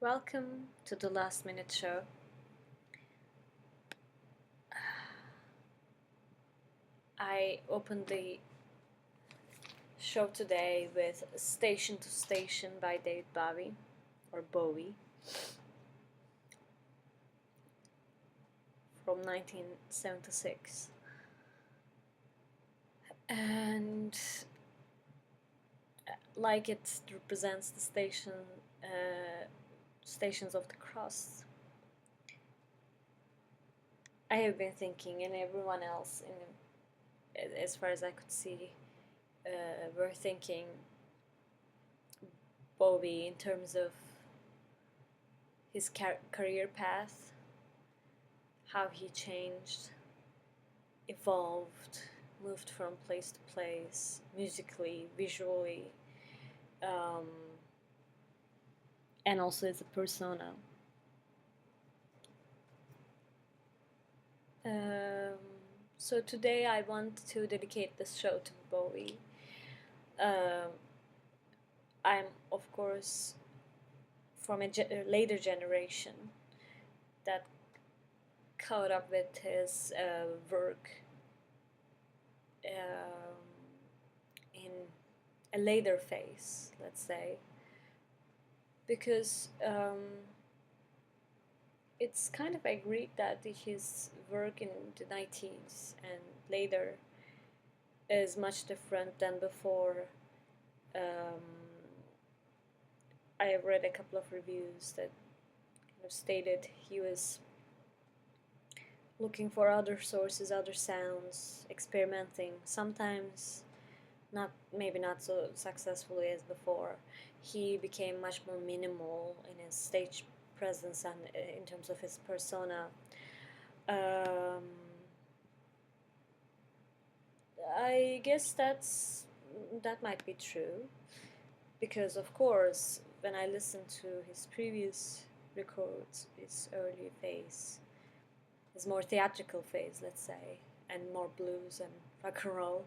Welcome to the Last Minute Show. I opened the show today with Station to Station by David Bowie, or Bowie, from 1976. And like it represents the stations of the cross, I have been thinking, and everyone else, as far as I could see, were thinking Bowie in terms of his career path, how he changed, evolved, moved from place to place, musically, visually, um, and also as a persona. Um, so today I want to dedicate this show to Bowie. Um, I'm, of course, from a later generation that caught up with his work in a later phase, let's say, because it's kind of agreed that his work in the 90s and later is much different than before. Um, I have read a couple of reviews that kind of stated he was looking for other sources, other sounds, experimenting, sometimes maybe not so successfully as before. He became much more minimal in his stage presence and in terms of his persona. I guess that might be true, because of course when I listen to his previous records, his early phase, his more theatrical phase, let's say, and more blues and rock and roll,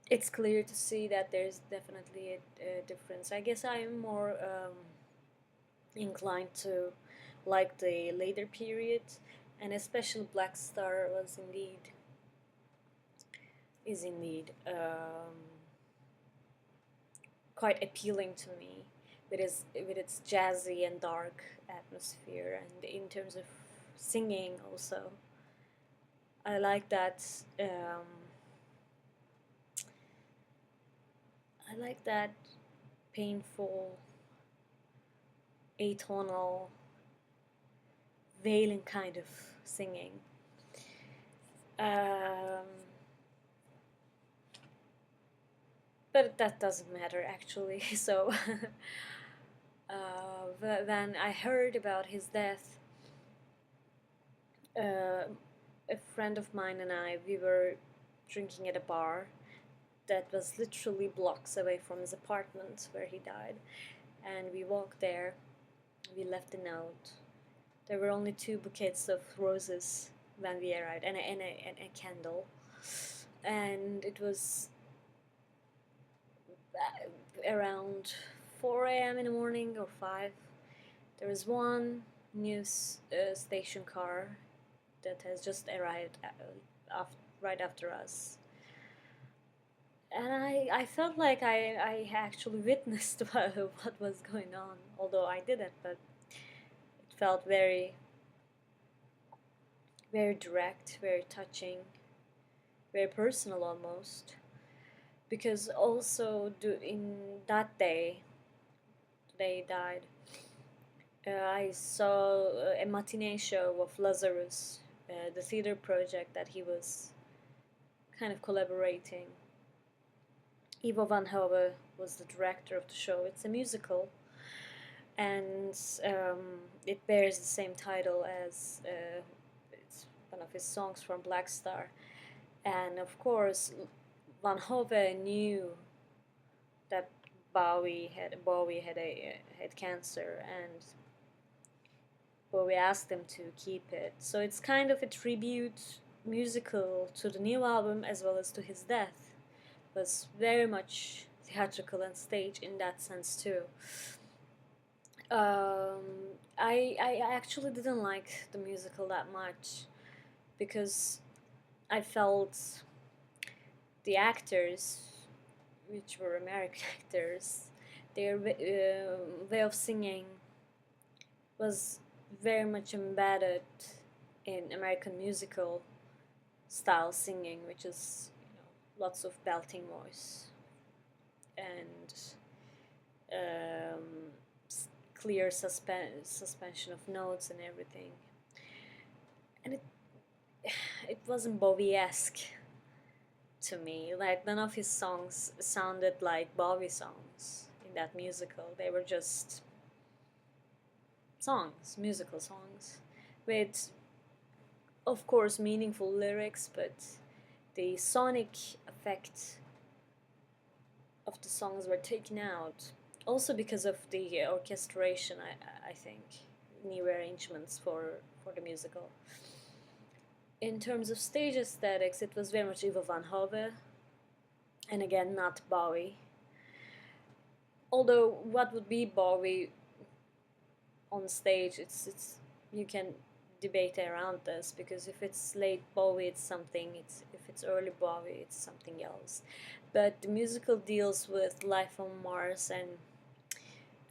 it's clear to see that there's definitely a difference. I guess I'm more inclined to like the later period, and especially Black Star is indeed quite appealing to me with its jazzy and dark atmosphere, and in terms of singing also. I like that. I like that painful, atonal, wailing kind of singing. But that doesn't matter actually. So when I heard about his death, a friend of mine and we were drinking at a bar that was literally blocks away from his apartment where he died. And we walked there, we left a note. There were only 2 bouquets of roses when we arrived, and a candle. And it was around 4 a.m. in the morning or 5. There was one news station car that has just arrived right after us. And I felt like I actually witnessed what was going on, although I didn't, but it felt very, very direct, very touching, very personal almost. Because also in that day, they died, I saw a matinee show of Lazarus, the theater project that he was kind of collaborating. Ivo van Hove was the director of the show. It's a musical, and it bears the same title as it's one of his songs from Black Star. And of course, Van Hove knew that Bowie had cancer, and Bowie asked him to keep it. So it's kind of a tribute musical to the new album as well as to his death. It was very much theatrical and stage in that sense too. Um, I actually didn't like the musical that much because I felt the actors, which were American actors, their way of singing was very much embedded in American musical style singing, which is, lots of belting voice and um, clear suspension of notes and everything. And it wasn't Bowie-esque to me. Like, none of his songs sounded like Bowie songs in that musical. They were just songs, musical songs, with, of course, meaningful lyrics, but the sonic effect of the songs were taken out. Also because of the orchestration, I think, new arrangements for the musical. In terms of stage aesthetics, it was very much Ivo van Hove, and again, not Bowie. Although, what would be Bowie on stage? It's you can debate around this, because if it's late Bowie, it's something. If it's early Bowie, it's something else. But the musical deals with life on Mars and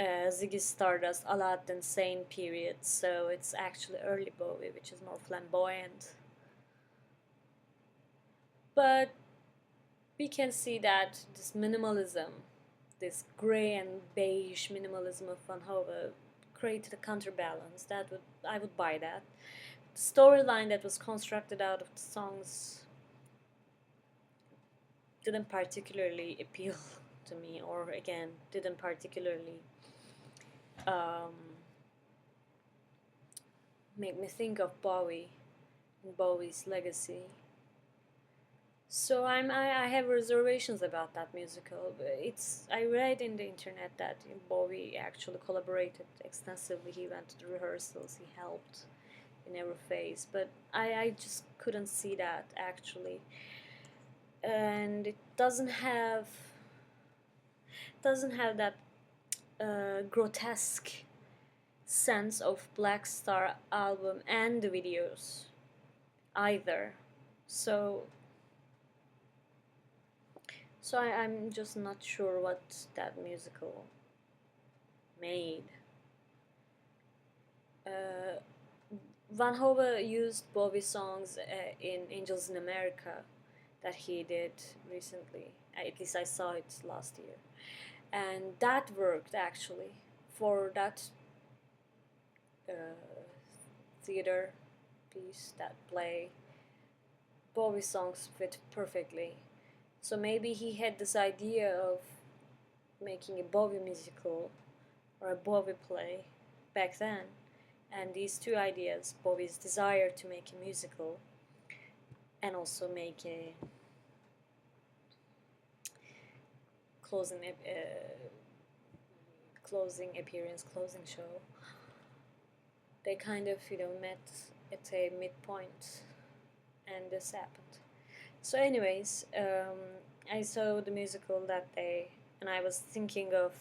Ziggy Stardust a lot in same period, so it's actually early Bowie, which is more flamboyant. But we can see that this minimalism, this gray and beige minimalism of Van Hove, created a counterbalance. That would I would buy that. The storyline that was constructed out of the songs didn't particularly appeal to me, or again, didn't particularly um, make me think of Bowie and Bowie's legacy. So I have reservations about that musical. It's I read in the internet that Bowie actually collaborated extensively. He went to the rehearsals. He helped in every phase, but I just couldn't see that actually, and it doesn't have that grotesque sense of Black Star album and the videos either. So I'm just not sure what that musical made. Uh, Van Hove used Bowie songs in Angels in America that he did recently. At least I saw it last year. And that worked actually for that uh, theater piece, that play. Bowie songs fit perfectly. So maybe he had this idea of making a Bowie musical or a Bowie play back then. And these two ideas, Bowie's desire to make a musical and also make a closing closing appearance, closing show, they kind of met at a midpoint, and this happened. So, anyways, I saw the musical that day, and I was thinking of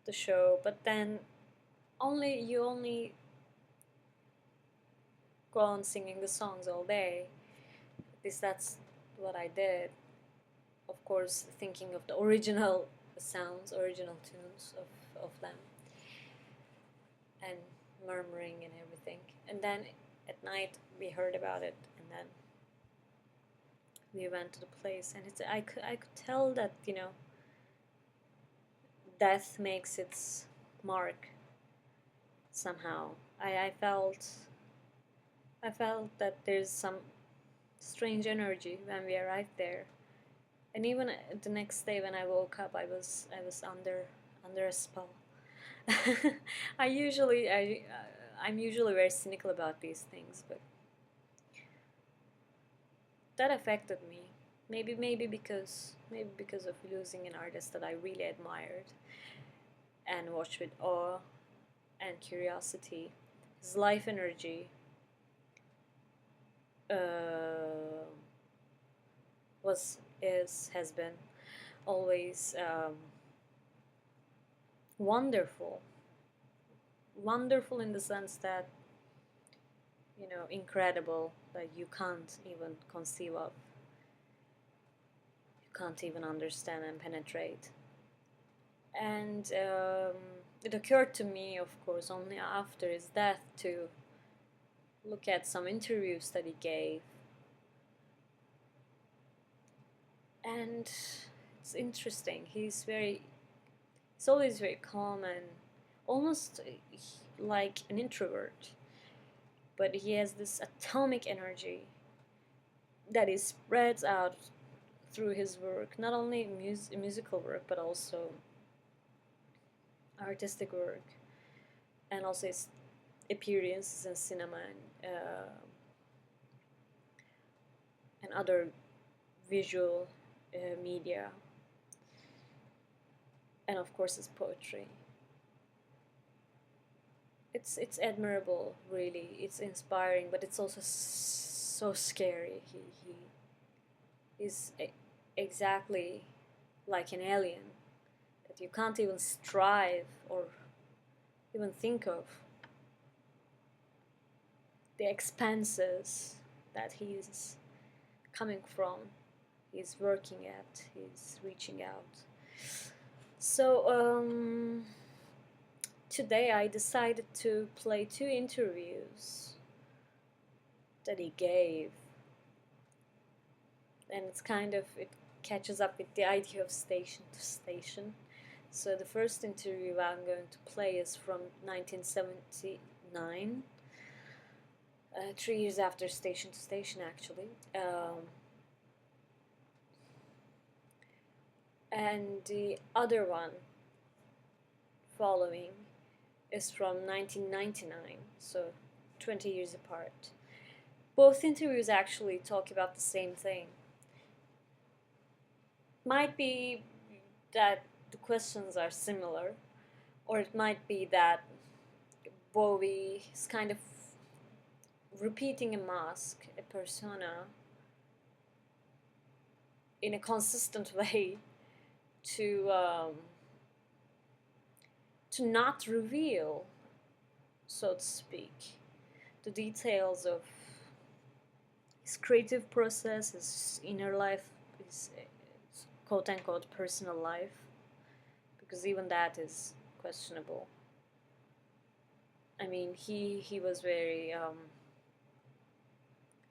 the show, but then you only go on singing the songs all day. At least that's what I did. Of course, thinking of the original sounds, original tunes of them, and murmuring and everything. And then at night we heard about it, and then we went to the place, and I could tell that death makes its mark somehow. I felt that there's some strange energy when we arrived there, and even the next day when I woke up, I was under a spell. I'm usually very cynical about these things, but that affected me. Maybe because of losing an artist that I really admired and watched with awe and curiosity. His life energy uh, has been always wonderful. wonderful in the sense that, incredible, that you can't even conceive of, you can't even understand and penetrate. And it occurred to me, of course, only after his death to look at some interviews that he gave. And it's interesting. He's always very calm and almost like an introvert. But he has this atomic energy that he spreads out through his work, not only musical work, but also artistic work, and also his appearances in cinema and other visual media, and of course his poetry. It's admirable, really. It's inspiring, but it's also so scary. He is exactly like an alien that you can't even strive or even think of. The expanses that he's coming from, he's working at, he's reaching out. So today I decided to play 2 interviews that he gave, and it catches up with the idea of station to station. So the first interview I'm going to play is from 1979, 3 years after Station to Station, actually. And the other one following is from 1999, so 20 years apart. Both interviews actually talk about the same thing. Might be that the questions are similar, or it might be that Bowie is kind of repeating a mask, a persona, in a consistent way to not reveal, so to speak, the details of his creative process, his inner life, his quote-unquote personal life, because even that is questionable. I mean, he was very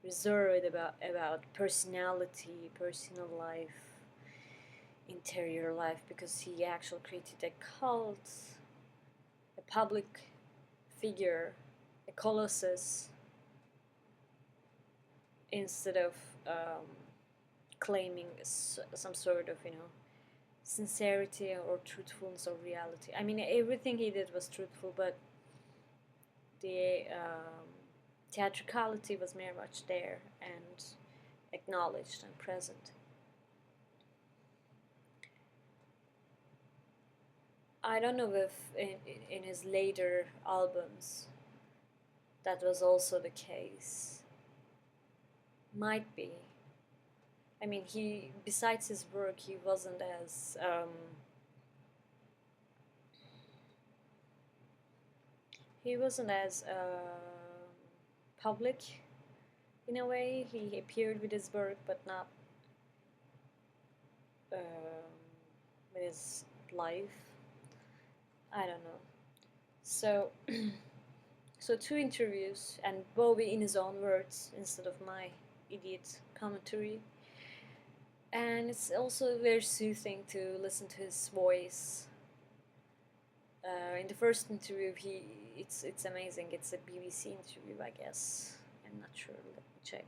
reserved about personality, personal life, interior life, because he actually created a cult, a public figure, a colossus, instead of claiming some sort of, sincerity or truthfulness or reality. I mean, everything he did was truthful, but the theatricality was very much there and acknowledged and present. I don't know if in his later albums that was also the case. Might be. I mean, besides his work, he wasn't as public in a way. He appeared with his work, but not with his life. I don't know. So, so 2 interviews, and Bowie in his own words instead of my idiot commentary. And it's also very soothing to listen to his voice. In the first interview, it's amazing. It's a BBC interview, I guess. I'm not sure. Let me check.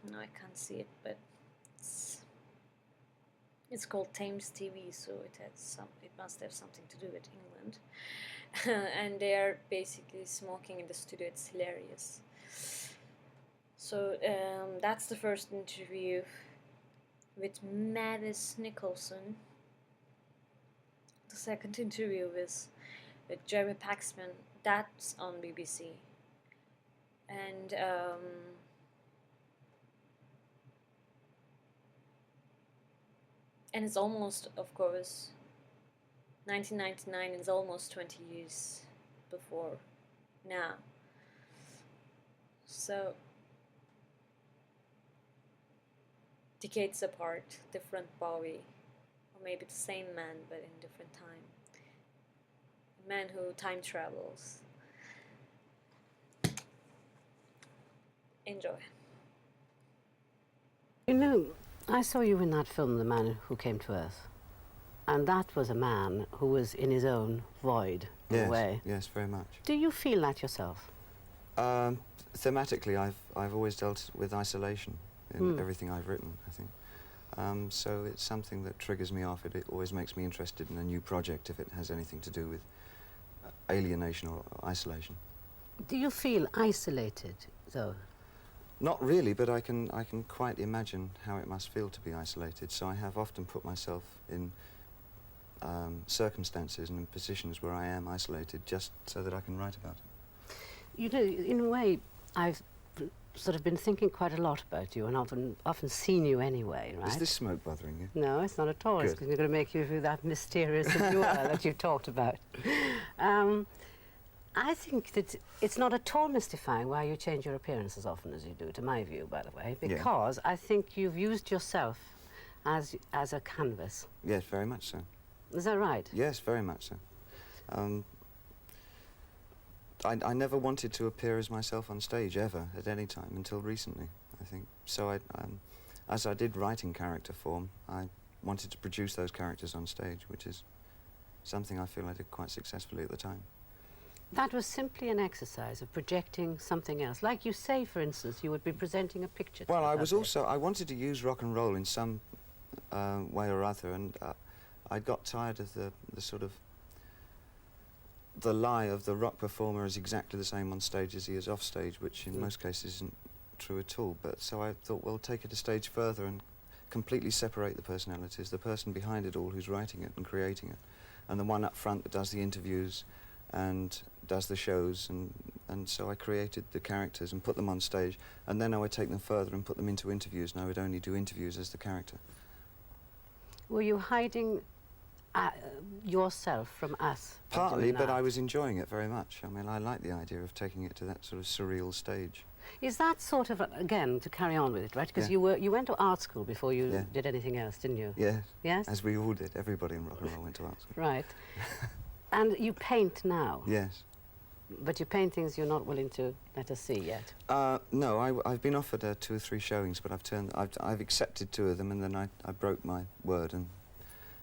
No, I can't see it, but it's called Thames TV, so it must have something to do with England. And they are basically smoking in the studio. It's hilarious. So that's the first interview with Mavis Nicholson. The second interview is with Jeremy Paxman. That's on BBC. And it's almost, of course, 1999 is almost 20 years before now. So, decades apart, different Bowie, or maybe the same man but in different time. A man who time travels. Enjoy. You know, I saw you in that film, The Man Who Came to Earth, and that was a man who was in his own void, in a way. Yes, very much. Do you feel that yourself? Thematically, I've always dealt with isolation in everything I've written, I think. So it's something that triggers me off. It always makes me interested in a new project if it has anything to do with alienation or isolation. Do you feel isolated, though? Not really, but I can quite imagine how it must feel to be isolated. So I have often put myself in circumstances and in positions where I am isolated just so that I can write about it. You know, in a way, I've sort of been thinking quite a lot about you and often seen you anyway, right? Is this smoke bothering you? No, it's not at all. It's going to make you that mysterious that you are that you've talked about. I think that it's not at all mystifying why you change your appearance as often as you do, to my view, by the way, because I think you've used yourself as a canvas. Yes, very much so. Is that right? Yes, very much so. I never wanted to appear as myself on stage, ever, at any time, until recently, I think. So as I did write in character form, I wanted to produce those characters on stage, which is something I feel I did quite successfully at the time. That was simply an exercise of projecting something else. Like you say, for instance, you would be presenting a picture. Well, I wanted to use rock and roll in some way or other, and I got tired of the sort of the lie of the rock performer is exactly the same on stage as he is off stage, which in most cases isn't true at all. But so I thought, well, take it a stage further and completely separate the personalities, the person behind it all who's writing it and creating it, and the one up front that does the interviews and does the shows, and so I created the characters and put them on stage, and then I would take them further and put them into interviews, and I would only do interviews as the character. Were you hiding yourself from us? Partly, but I was enjoying it very much. I mean, I like the idea of taking it to that sort of surreal stage. Is that sort of, again, to carry on with it, right? Because you went to art school before you did anything else, didn't you? Yes. Yes? As we all did. Everybody in rock and roll went to art school. Right. And you paint now? Yes. But your paintings you're not willing to let us see yet? No, I've been offered 2 or 3 showings, but I've accepted 2 of them, and then I broke my word and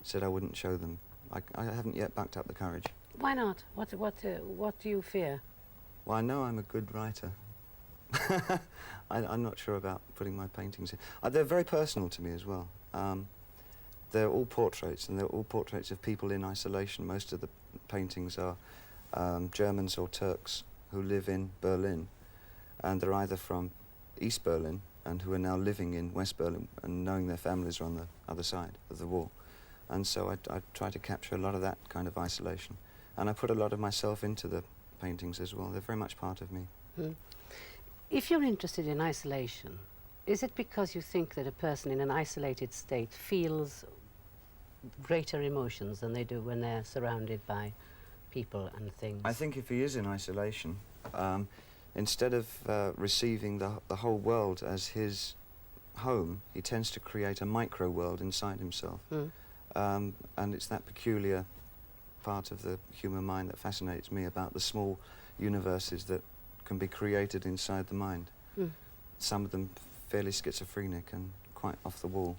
said I wouldn't show them. I haven't yet backed up the courage. Why not? What do you fear? Well, I know I'm a good writer. I'm not sure about putting my paintings in. They're very personal to me as well. They're all portraits, and they're all portraits of people in isolation. Most of the paintings are Germans or Turks who live in Berlin, and they're either from East Berlin and who are now living in West Berlin and knowing their families are on the other side of the wall. And so I try to capture a lot of that kind of isolation. And I put a lot of myself into the paintings as well. They're very much part of me. If you're interested in isolation, is it because you think that a person in an isolated state feels greater emotions than they do when they're surrounded by people and things? I think if he is in isolation, instead of receiving the whole world as his home, he tends to create a micro world inside himself. And it's that peculiar part of the human mind that fascinates me about the small universes that can be created inside the mind. Some of them fairly schizophrenic and quite off the wall.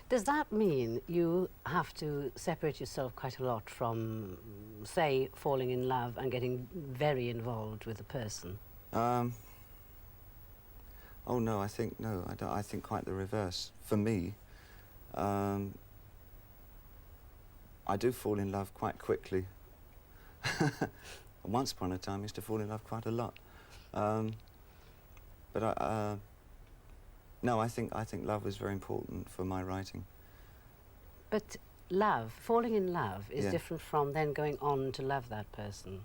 Does that mean you have to separate yourself quite a lot from, say, falling in love and getting very involved with a person? Oh no, I think no. I think quite the reverse. For me, I do fall in love quite quickly. Once upon a time, I used to fall in love quite a lot. But no, I think love is very important for my writing. But love, falling in love, is different from then going on to love that person.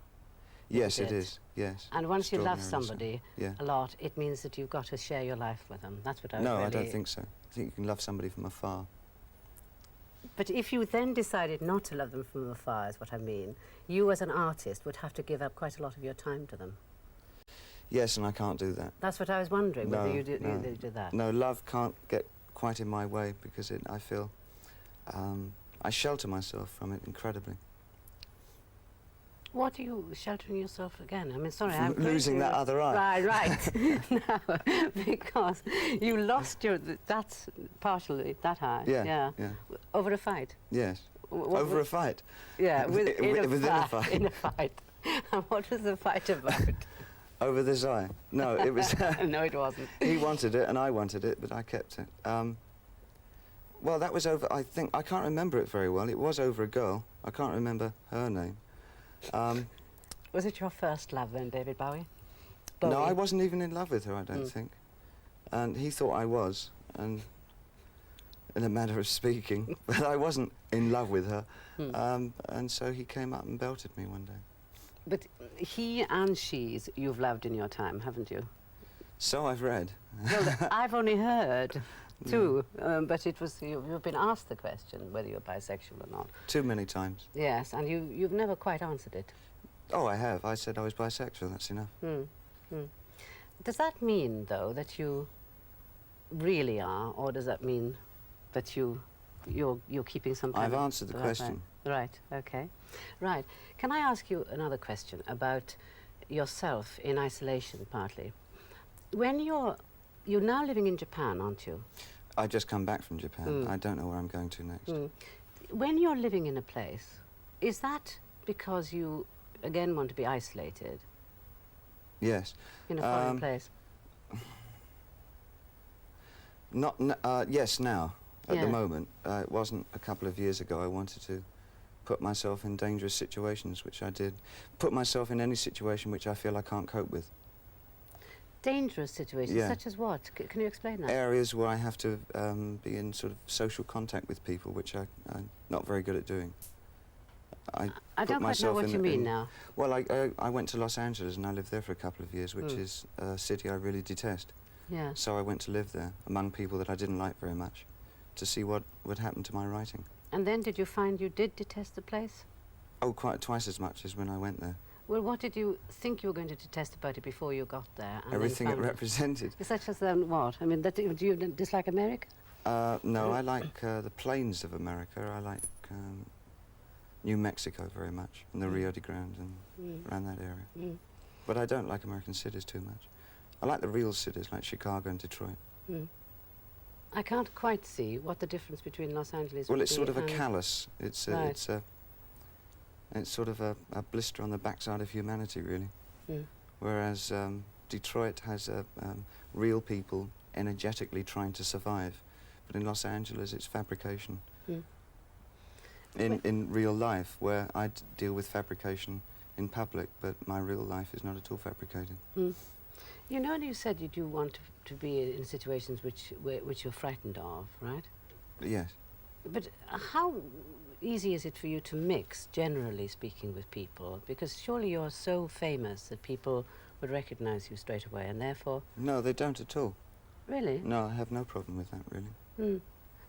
Yes, it is. Yes. And once you love Extraordinarily somebody a lot, it means that you've got to share your life with them. That's what I No, really... I don't think so. I think you can love somebody from afar. But if you then decided not to love them from afar, is what I mean, you as an artist would have to give up quite a lot of your time to them. Yes, and I can't do that. That's what I was wondering, whether No, you did, no. you did that. No, love can't get quite in my way because I feel I shelter myself from it incredibly. What are you sheltering yourself again? I mean, sorry, From I'm losing that other eye. Right. No, because you lost that's partially that eye. Yeah. Over a fight. Yes. What Over a fight. Yeah, Within a fight. In a fight. And what was the fight about? Over this eye. No, it was. No, it wasn't. He wanted it and I wanted it, but I kept it. Well, that was over. I can't remember it very well. It was over a girl. I can't remember her name. Was it your first love then, David Bowie? No, I wasn't even in love with her, I don't think. And he thought I was, and in a manner of speaking, but I wasn't in love with her. And so he came up and belted me one day. But he and she's you've loved in your time, haven't you? So I've read. Well, I've only heard too, but it was you've been asked the question whether you're bisexual or not. Too many times. Yes, and you've never quite answered it. Oh, I have. I said I was bisexual, that's enough. Does that mean, though, that you really are, or does that mean that you're keeping some kind I've of... answered the question. Right, okay. Right. Can I ask you another question about yourself in isolation, partly? When you're now living in Japan, aren't you? I've just come back from Japan. I don't know where I'm going to next. When you're living in a place, is that because you, again, want to be isolated Yes. in a foreign place? Yes, now, at Yeah. the moment. It wasn't a couple of years ago. I wanted to put myself in dangerous situations, which I did. Put myself in any situation which I feel I can't cope with. Dangerous situations, Yeah. such as what? Can you explain that? Areas where I have to be in sort of social contact with people, which I'm not very good at doing. I put don't quite know myself what in you the- mean in- now. Well, I went to Los Angeles and I lived there for a couple of years, which is a city I really detest. Yeah. So I went to live there among people that I didn't like very much to see what would happen to my writing. And then did you find you did detest the place? Oh, quite twice as much as when I went there. Well, what did you think you were going to detest about it before you got there? And Everything it then found represented. Such as what? I mean, do you dislike America? No, I like the plains of America. I like New Mexico very much, and the Rio de Grande and around that area. But I don't like American cities too much. I like the real cities like Chicago and Detroit. I can't quite see what the difference between Los Angeles Well, would it's be sort of a and- callus. It's it's sort of a blister on the backside of humanity, really. Whereas Detroit has real people energetically trying to survive, but in Los Angeles it's fabrication. In real life, where I deal with fabrication in public, but my real life is not at all fabricated. You know, you said you do want to be in situations which you're frightened of, right? Yes. But how easy is it for you to mix, generally speaking, with people? Because surely you're so famous that people would recognize you straight away, and therefore... No, they don't at all. Really? No, I have no problem with that, really.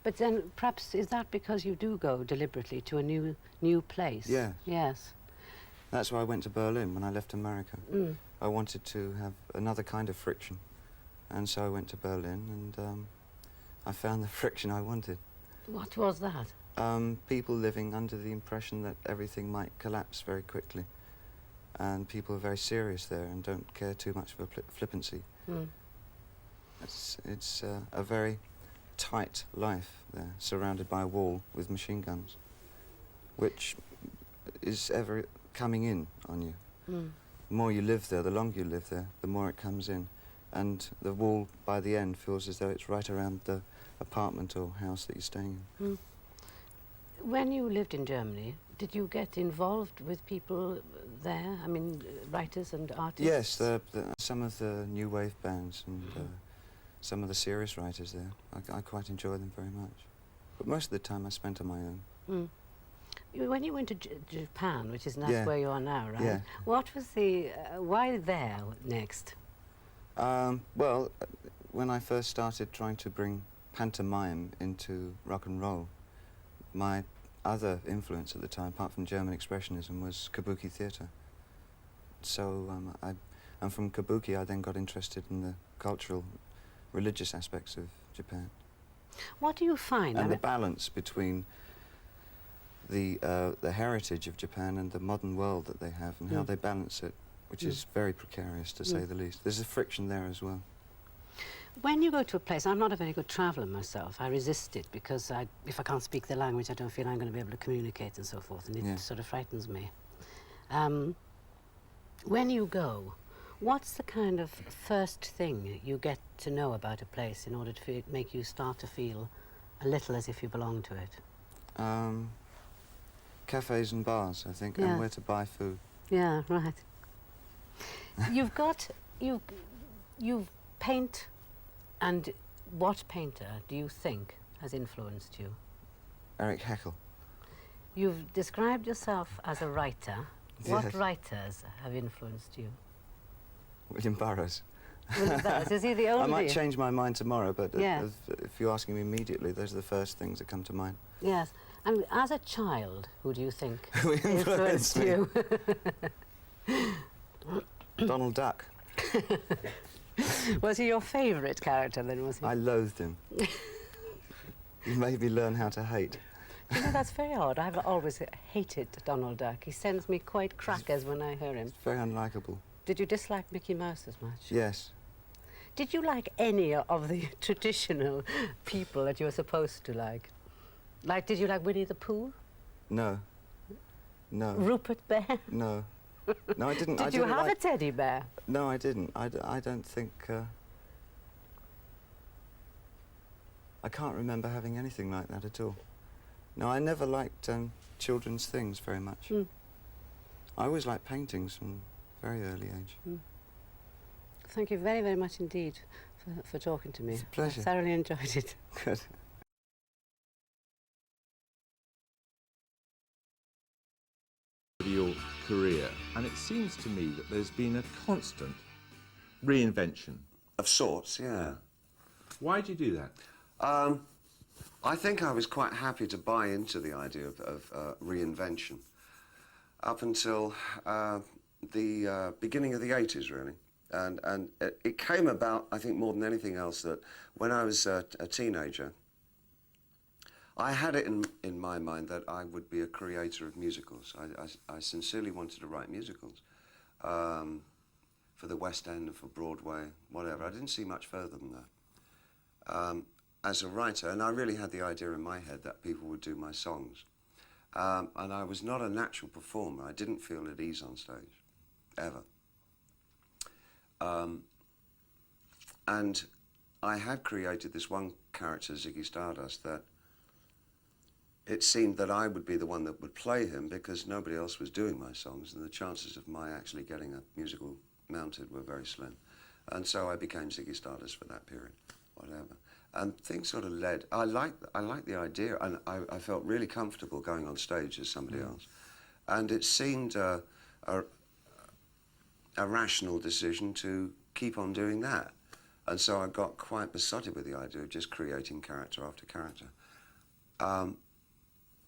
But then, perhaps, is that because you do go deliberately to a new place? Yes. Yes. That's why I went to Berlin when I left America. I wanted to have another kind of friction, and so I went to Berlin, and I found the friction I wanted. What was that? People living under the impression that everything might collapse very quickly, and people are very serious there and don't care too much for flippancy. It's a very tight life there, surrounded by a wall with machine guns, which is ever coming in on you. The more you live there, the longer you live there, the more it comes in, and the wall by the end feels as though it's right around the apartment or house that you're staying in. When you lived in Germany, did you get involved with people there? I mean, writers and artists? Yes, some of the new wave bands and some of the serious writers there. I quite enjoy them very much. But most of the time I spent on my own. When you went to Japan, which is that's Yeah. where you are now, right? Yeah. What was the... why there next? Well, when I first started trying to bring pantomime into rock and roll, my other influence at the time, apart from German expressionism, was kabuki theatre. So and from kabuki I then got interested in the cultural, religious aspects of Japan. What do you find? And the balance between the heritage of Japan and the modern world that they have, and how they balance it, which is very precarious, to say the least. There's a friction there as well. When you go to a place, I'm not a very good traveller myself. I resist it because if I can't speak the language, I don't feel I'm going to be able to communicate and so forth, and it sort of frightens me. When you go, what's the kind of first thing you get to know about a place in order to make you start to feel a little as if you belong to it? Cafes and bars, I think, and where to buy food. Yeah, right. You paint, and what painter do you think has influenced you? Eric Heckel. You've described yourself as a writer. Yes. What writers have influenced you? William Burroughs. William Burroughs, is he the only? I might change my mind tomorrow, but Yes. if you're asking me immediately, those are the first things that come to mind. Yes. And as a child, who do you think Who influenced me? you? Donald Duck. Was he your favourite character then, was he? I loathed him. He made me learn how to hate. You know, that's very odd. I've always hated Donald Duck. He sends me quite crackers when I hear him. It's very unlikable. Did you dislike Mickey Mouse as much? Yes. Did you like any of the traditional people that you were supposed to like? Like, did you like Winnie the Pooh? No. No. Rupert Bear? No. No, I didn't. Did you have a teddy bear? No, I didn't. I don't think... I can't remember having anything like that at all. No, I never liked children's things very much. I always liked paintings from a very early age. Thank you very, very much indeed for talking to me. It's a pleasure. I thoroughly enjoyed it. Good. Your career, and it seems to me that there's been a constant reinvention. Of sorts, yeah. Why do you do that? I think I was quite happy to buy into the idea of reinvention up until the beginning of the 80s, really. And it came about, I think, more than anything else, that when I was a teenager, I had it in my mind that I would be a creator of musicals. I sincerely wanted to write musicals for the West End and for Broadway, whatever. I didn't see much further than that. As a writer, and I really had the idea in my head that people would do my songs. And I was not a natural performer. I didn't feel at ease on stage, ever. And I had created this one character, Ziggy Stardust, that it seemed that I would be the one that would play him because nobody else was doing my songs, and the chances of my actually getting a musical mounted were very slim. And so I became Ziggy Stardust for that period, whatever. And things sort of led. I liked the idea, and I felt really comfortable going on stage as somebody else. And it seemed a rational decision to keep on doing that. And so I got quite besotted with the idea of just creating character after character.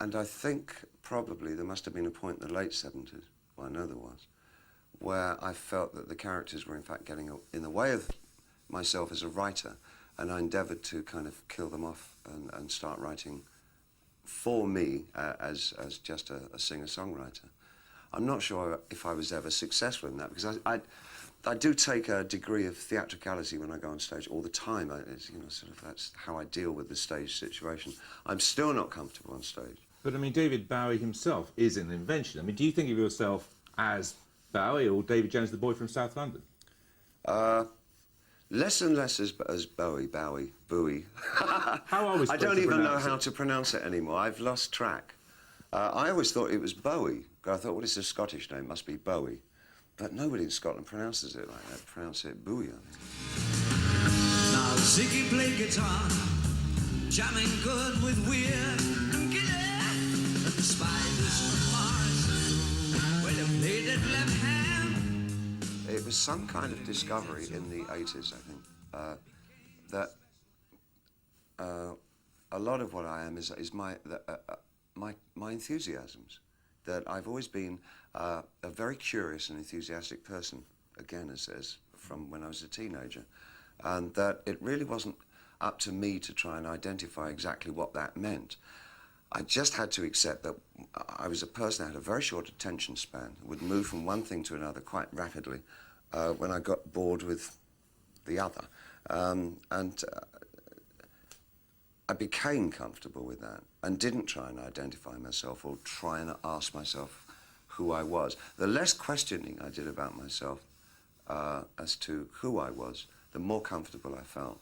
And I think probably there must have been a point in the late 70s, well, I know there was, where I felt that the characters were in fact getting in the way of myself as a writer, and I endeavoured to kind of kill them off and start writing for me as just a singer-songwriter. I'm not sure if I was ever successful in that, because I do take a degree of theatricality when I go on stage all the time. You know, sort of that's how I deal with the stage situation. I'm still not comfortable on stage. But I mean, David Bowie himself is an invention. I mean, do you think of yourself as Bowie or David Jones, the boy from South London? Less and less as Bowie. How are we supposed I don't to even know pronounce how it? to pronounce it anymore. I've lost track. I always thought it was Bowie. I thought, well, it's a Scottish name, must be Bowie. But nobody in Scotland pronounces it like that. They pronounce it Bowie, I think. Now Ziggy played guitar, jamming good with Weir and Gillette, and the spiders from Mars, where they played at left hand. It was some kind of discovery in the 80s, I think, that a lot of what I am is my enthusiasms. That I've always been a very curious and enthusiastic person, again, as from when I was a teenager, and that it really wasn't up to me to try and identify exactly what that meant. I just had to accept that I was a person that had a very short attention span, would move from one thing to another quite rapidly when I got bored with the other. I became comfortable with that and didn't try and identify myself or try and ask myself who I was. The less questioning I did about myself as to who I was, the more comfortable I felt.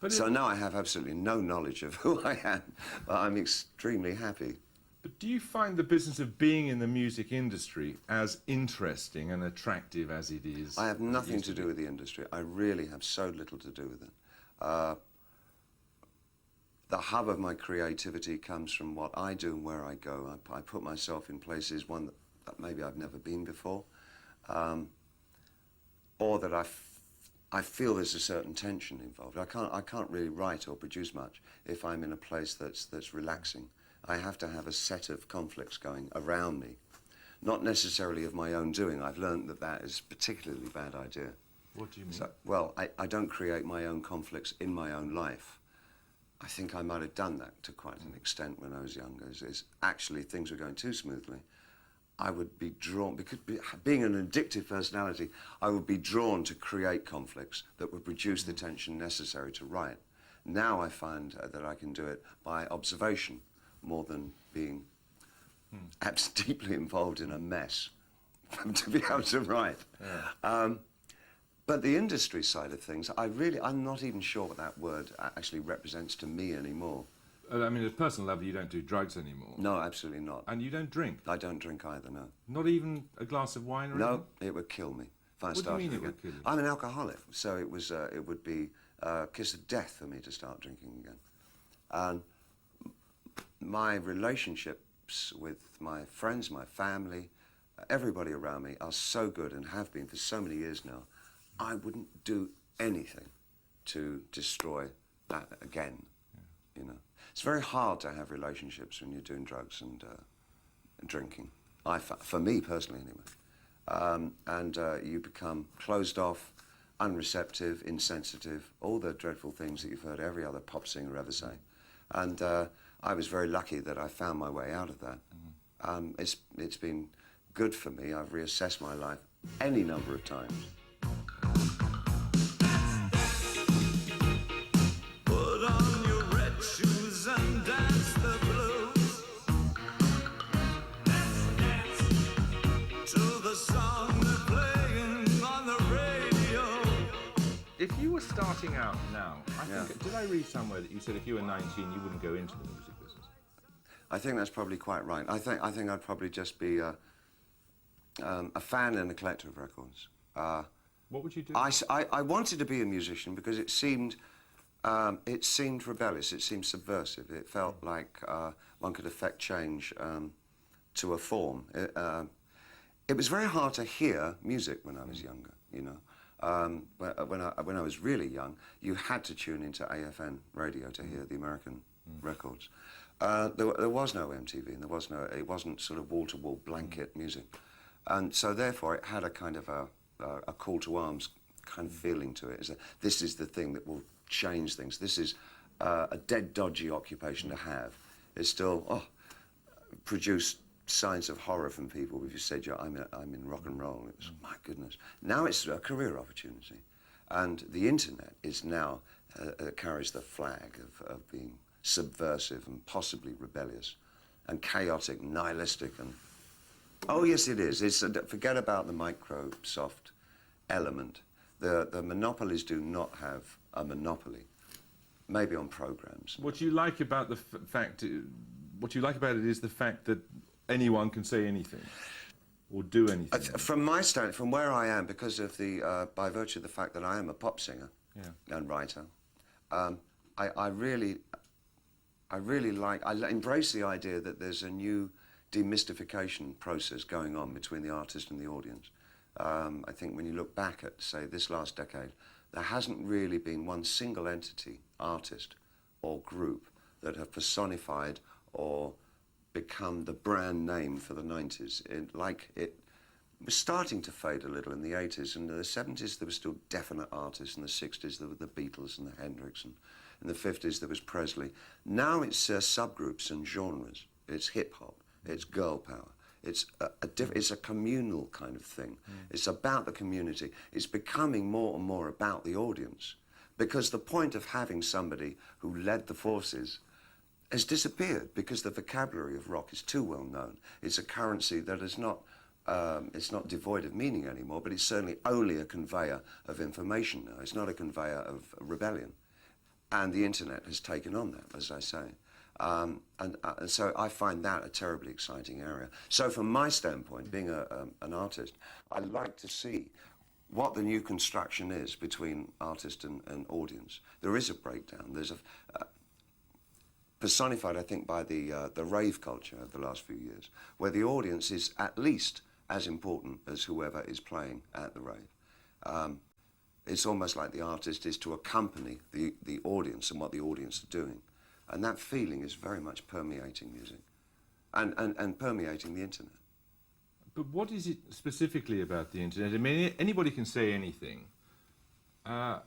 So now I have absolutely no knowledge of who I am, but I'm extremely happy. But do you find the business of being in the music industry as interesting and attractive as it is? I have nothing to do with the industry. I really have so little to do with it. The hub of my creativity comes from what I do and where I go. I put myself in places, one that maybe I've never been before, or that I feel there's a certain tension involved. I can't really write or produce much if I'm in a place that's relaxing. I have to have a set of conflicts going around me, not necessarily of my own doing. I've learned that that is a particularly bad idea. What do you mean? So, well, I don't create my own conflicts in my own life. I think I might have done that to quite an extent when I was younger. Is actually things were going too smoothly, I would be drawn, because being an addictive personality, I would be drawn to create conflicts that would produce the tension necessary to write. Now I find that I can do it by observation more than being deeply involved in a mess to be able to write. Yeah. But the industry side of things, I'm not even sure what that word actually represents to me anymore. I mean, at a personal level, you don't do drugs anymore. No, absolutely not. And you don't drink? I don't drink either, no. Not even a glass of wine or anything? No, it would kill me if I What do you started mean it again. would kill you? I'm an alcoholic, so it would be a kiss of death for me to start drinking again. And my relationships with my friends, my family, everybody around me are so good and have been for so many years now. I wouldn't do anything to destroy that again, you know. It's very hard to have relationships when you're doing drugs and drinking. For me personally, anyway. You become closed off, unreceptive, insensitive, all the dreadful things that you've heard every other pop singer ever say. And I was very lucky that I found my way out of that. It's been good for me. I've reassessed my life any number of times. Put on your red shoes and dance the blues. Dance to the song they're playing on the radio. If you were starting out now, Yeah. Did I read somewhere that you said if you were 19, you wouldn't go into the music business? I think that's probably quite right. I think I'd probably just be a fan and a collector of records. What would you do? I wanted to be a musician because it seemed rebellious, it seemed subversive. It felt like one could affect change to a form. It was very hard to hear music when I was younger, you know. When I was really young, you had to tune into AFN radio to hear the American records. There was no MTV, and it wasn't sort of wall-to-wall blanket music. And so therefore it had a kind of a call to arms kind of feeling to it. Is that this is the thing that will change things. This is a dead, dodgy occupation to have. It's still, produced signs of horror from people if you said, I'm in rock and roll. It was, my goodness. Now it's a career opportunity. And the internet is now, carries the flag of being subversive and possibly rebellious and chaotic, nihilistic and... Oh, yes, it is. Forget about the Microsoft element. The monopolies do not have a monopoly, maybe on programs. What you like about what you like about it is the fact that anyone can say anything or do anything. From my stand, from where I am, because of by virtue of the fact that I am a pop singer and writer, I really embrace the idea that there's a new demystification process going on between the artist and the audience. I think when you look back at, say, this last decade, there hasn't really been one single entity, artist or group, that have personified or become the brand name for the 90s. It was starting to fade a little in the 80s, and in the 70s there were still definite artists, in the 60s there were the Beatles and the Hendrix, and in the 50s there was Presley. Now it's subgroups and genres. It's hip-hop, it's girl power, it's a communal kind of thing. It's about the community. It's becoming more and more about the audience, because the point of having somebody who led the forces has disappeared, because the vocabulary of rock is too well known. It's a currency that is not, it's not devoid of meaning anymore, but it's certainly only a conveyor of information now. It's not a conveyor of rebellion. And the internet has taken on that, as I say. And so I find that a terribly exciting area. So from my standpoint, being an artist, I like to see what the new construction is between artist and audience. There is a breakdown. There's a personified, I think, by the rave culture of the last few years, where the audience is at least as important as whoever is playing at the rave. It's almost like the artist is to accompany the audience and what the audience are doing. And that feeling is very much permeating music and permeating the internet. But what is it specifically about the internet? I mean, anybody can say anything, and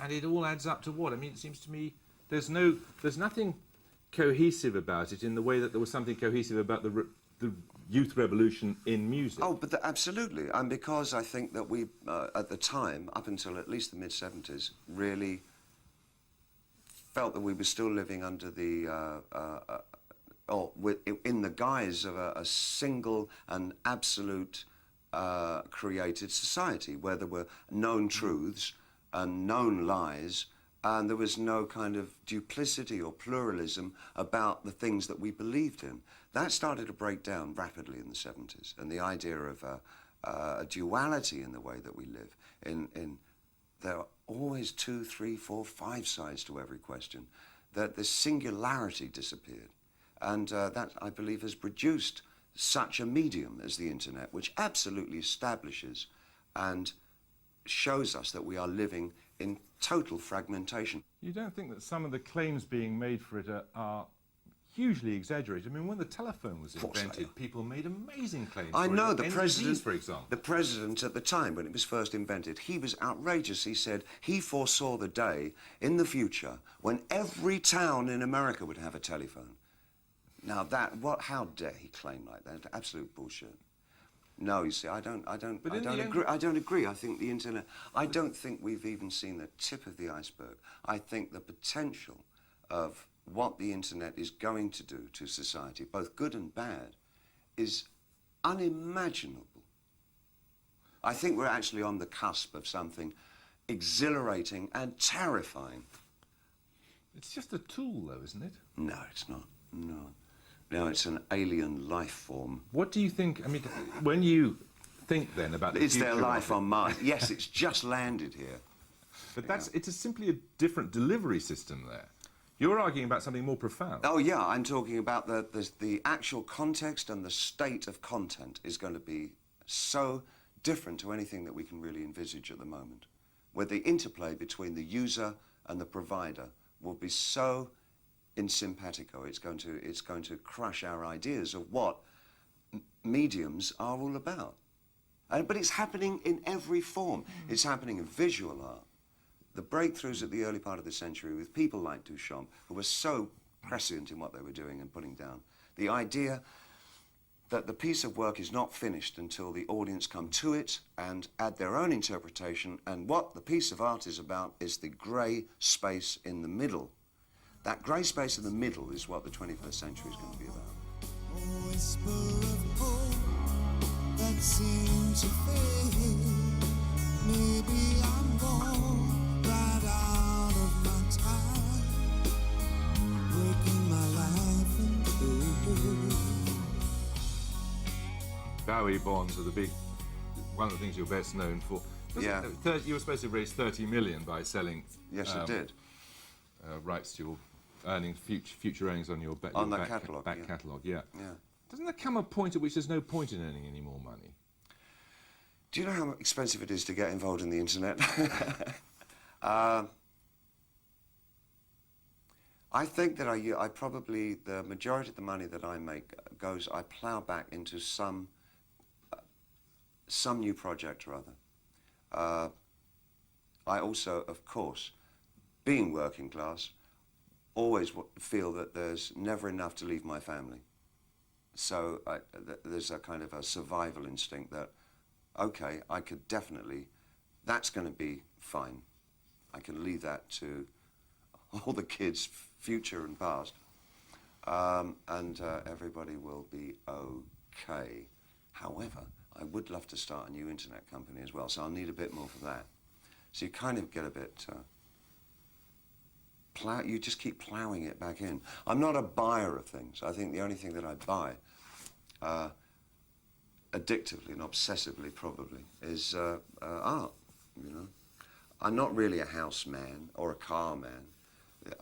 it all adds up to what? I mean, it seems to me there's nothing cohesive about it in the way that there was something cohesive about the youth revolution in music. Oh, but absolutely. And because I think that we, at the time, up until at least the mid-70s, really felt that we were still living under the, in the guise of a single and absolute created society, where there were known truths and known lies, and there was no kind of duplicity or pluralism about the things that we believed in. That started to break down rapidly in the 70s, and the idea of a duality in the way that we live. There are always 2, 3, 4, 5 sides to every question. That the singularity disappeared. And that, I believe, has produced such a medium as the internet, which absolutely establishes and shows us that we are living in total fragmentation. You don't think that some of the claims being made for it are hugely exaggerated? I mean, when the telephone was invented, people made amazing claims. I know, the NDs, president, for example. The president at the time, when it was first invented, he was outrageous. He said he foresaw the day in the future when every town in America would have a telephone. Now how dare he claim like that? Absolute bullshit. No, you see, I don't agree. I think the internet, I don't think we've even seen the tip of the iceberg. I think the potential of what the internet is going to do to society, both good and bad, is unimaginable. I think we're actually on the cusp of something exhilarating and terrifying. It's just a tool, though, isn't it? No, it's not. No. No, it's an alien life form. What do you think, I mean, when you think then about the Is future there life of it, on Mars? Yes, it's just landed here. but it's simply a different delivery system there. You're arguing about something more profound. Oh, yeah, I'm talking about the actual context, and the state of content is going to be so different to anything that we can really envisage at the moment, where the interplay between the user and the provider will be so in simpatico. It's going to crush our ideas of what mediums are all about. But it's happening in every form. It's happening in visual art. The breakthroughs at the early part of the century with people like Duchamp, who were so prescient in what they were doing and putting down. The idea that the piece of work is not finished until the audience come to it and add their own interpretation, and what the piece of art is about is the grey space in the middle. That grey space in the middle is what the 21st century is going to be about. A whisper of hope that seems to fade. Maybe I'm gone right out of my time, breaking my life in two. Bowie bonds are one of the things you're best known for. Yeah. You were supposed to raise 30 million by selling. Yes, it did. Rights to your future earnings on your back catalogue. catalogue. Yeah. Yeah. Doesn't there come a point at which there's no point in earning any more money? Do you know how expensive it is to get involved in the internet? I think that I probably, the majority of the money that I make I plough back into some new project or other. I also, of course, being working class, always feel that there's never enough to leave my family. So there's a kind of a survival instinct that, okay, I could definitely, that's going to be fine. I can leave that to all the kids, future and past, and everybody will be okay. However, I would love to start a new internet company as well, so I'll need a bit more for that. So you kind of get a bit, you just keep ploughing it back in. I'm not a buyer of things. I think the only thing that I buy, addictively and obsessively probably, is art, you know. I'm not really a house man or a car man.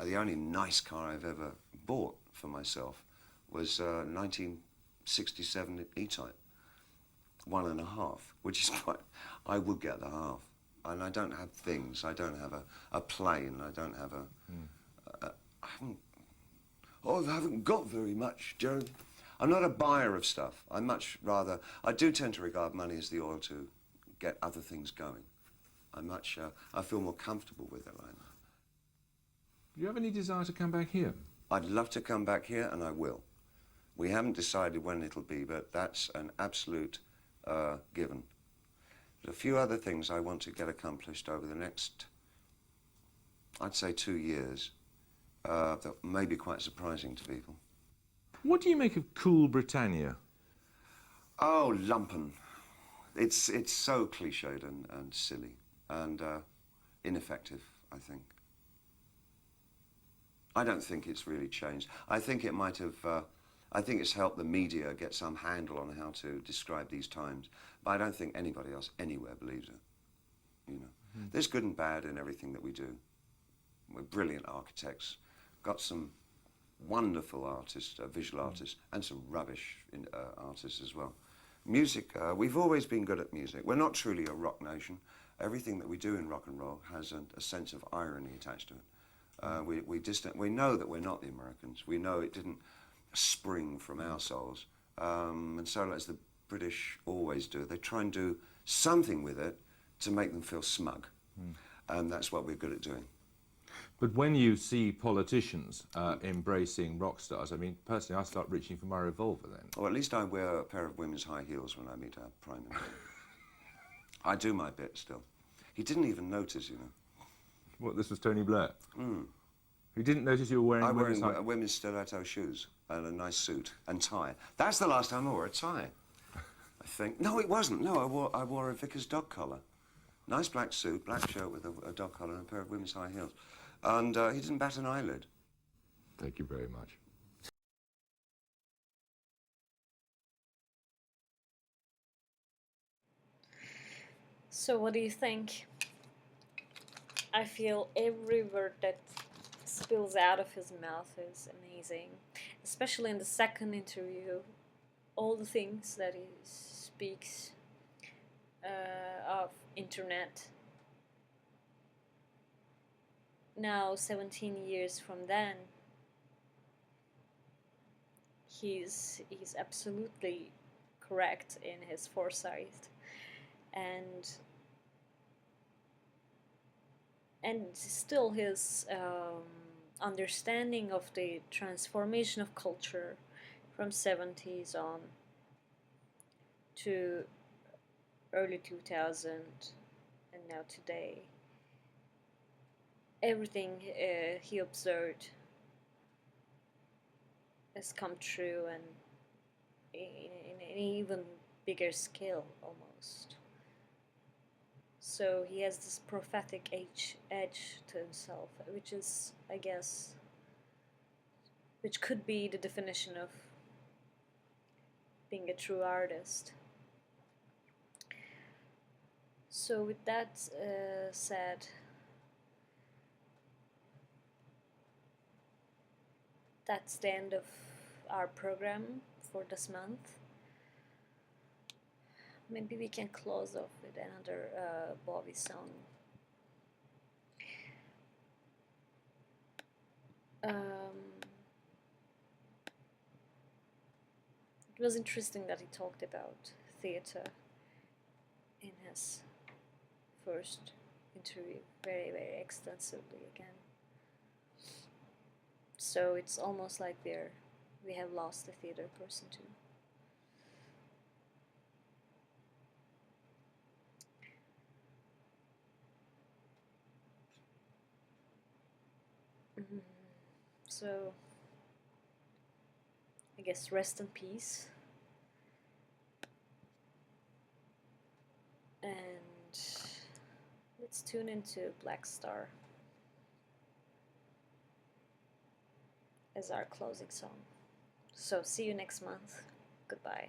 The only nice car I've ever bought for myself was a 1967 E-Type, 1.5, which is quite, I would get the half. And I don't have things. I don't have a plane. I don't have I haven't got very much, Jeremy. I'm not a buyer of stuff. I much rather, I do tend to regard money as the oil to get other things going. I feel more comfortable with it like that. Do you have any desire to come back here? I'd love to come back here, and I will. We haven't decided when it'll be, but that's an absolute given. There's a few other things I want to get accomplished over the next, I'd say 2 years, that may be quite surprising to people. What do you make of Cool Britannia? Oh, lumpen. It's so cliched and silly and ineffective, I think. I don't think it's really changed. I think it might have, I think it's helped the media get some handle on how to describe these times, but I don't think anybody else anywhere believes it, you know. There's good and bad in everything that we do. We're brilliant architects, got some wonderful artists, visual artists, and some rubbish artists as well. Music, we've always been good at music. We're not truly a rock nation. Everything that we do in rock and roll has a sense of irony attached to it. We know that we're not the Americans. We know it didn't spring from our souls. And so as the British always do, they try and do something with it to make them feel smug. And that's what we're good at doing. But when you see politicians embracing rock stars, I mean, personally, I start reaching for my revolver then. Or at least I wear a pair of women's high heels when I meet our Prime Minister. I do my bit still. He didn't even notice, you know. What, this was Tony Blair? He didn't notice you were wearing women's high... women's stiletto shoes and a nice suit and tie. That's the last time I wore a tie, I think. No, it wasn't. No, I wore a vicar's dog collar. Nice black suit, black shirt with a dog collar and a pair of women's high heels. And he didn't bat an eyelid. Thank you very much. So what do you think? I feel every word that spills out of his mouth is amazing. Especially in the second interview. All the things that he speaks of internet. Now, 17 years from then, he's absolutely correct in his foresight, and still his understanding of the transformation of culture from 70s on to early 2000 and now today. Everything he observed has come true, and in an even bigger scale almost. So he has this prophetic edge to himself, which is, I guess, which could be the definition of being a true artist. So with that said, that's the end of our program for this month. Maybe we can close off with another Bowie song. was interesting that he talked about theater in his first interview very, very extensively again. So it's almost like we have lost a theater person too. So I guess rest in peace. And let's tune into Black Star as our closing song. So see you next month. Goodbye.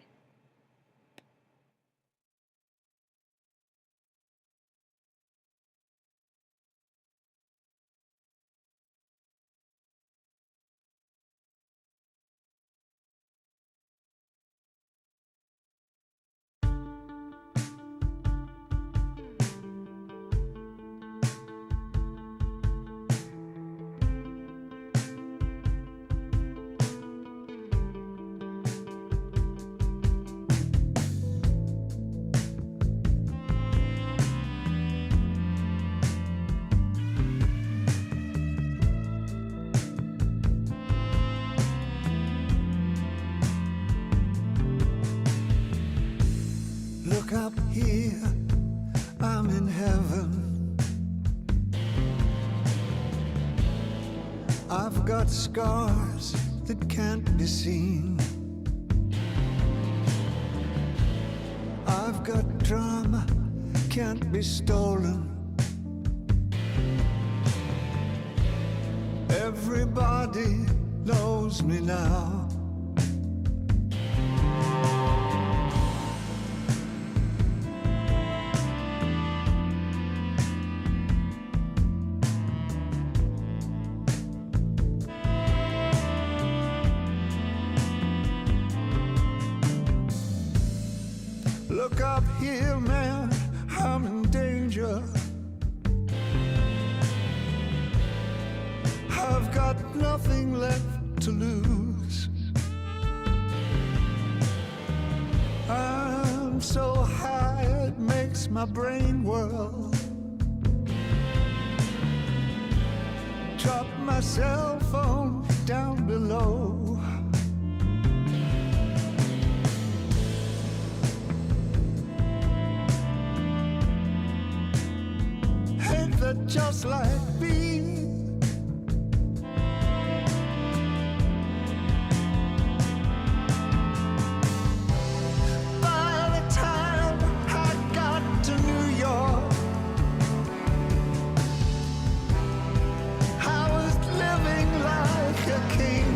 Look up here, I'm in heaven. I've got scars that can't be seen. I've got drama, can't be stolen. Everybody knows me now. Look up here, man, I'm in danger. I've got nothing left to lose. I'm so high it makes my brain whirl. Drop my cell phone down below. Just like me. By the time I got to New York, I was living like a king.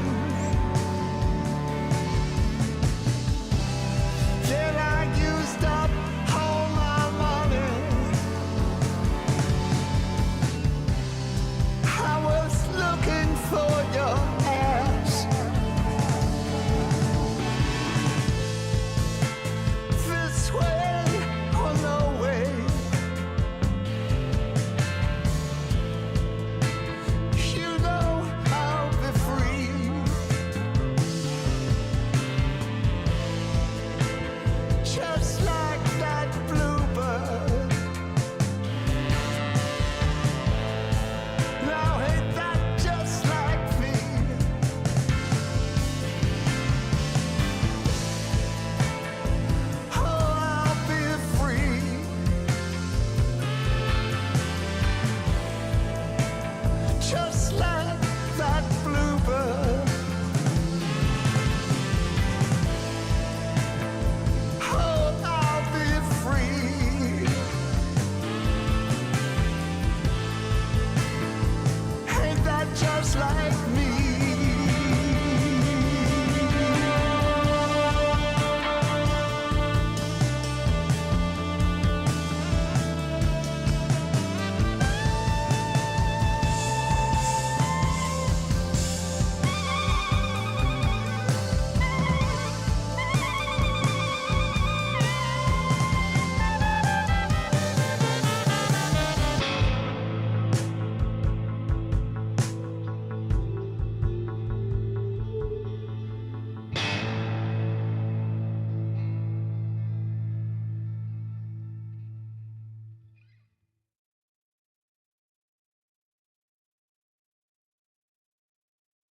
Then I used up all my money. I was looking for your ass. This way or no way. You know I'll be free. Just like that bluebird. Now ain't that just like me? Oh, I'll be free. Just like that bluebird. Oh, I'll be free. Ain't that just like